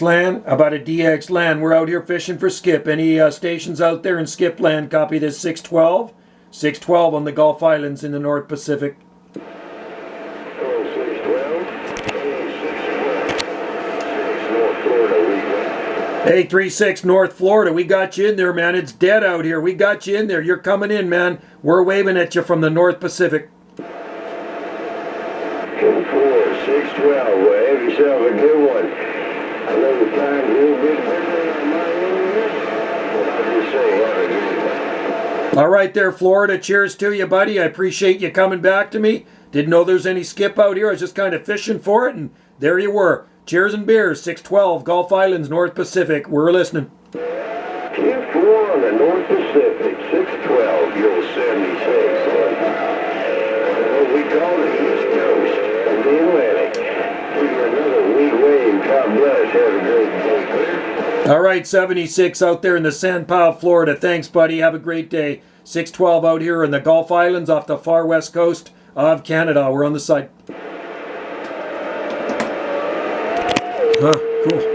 land? About a DX land. We're out here fishing for skip. Any stations out there in skip land? Copy this 612. 612 on the Gulf Islands in the North Pacific. Hey, 36 North Florida, we got you in there, man. It's dead out here. We got you in there. You're coming in, man. We're waving at you from the North Pacific. 612, well, have yourself a good one. I know the time's a little bit different on my end, but I'll just say have a good one. All right there, Florida. Cheers to you, buddy. I appreciate you coming back to me. Didn't know there's any skip out here. I was just kind of fishing for it, and there you were. Cheers and beers, 612, Gulf Islands, North Pacific. We're listening. 10-4 on the North Pacific, 612, you'll 76. What we call the East Coast of the Atlantic. Give you another wee wave. God bless. Have a great day. All right, 76 out there in the San Pao, Florida. Thanks, buddy. Have a great day. 612 out here in the Gulf Islands off the far west coast of Canada. We're on the side. Huh, cool.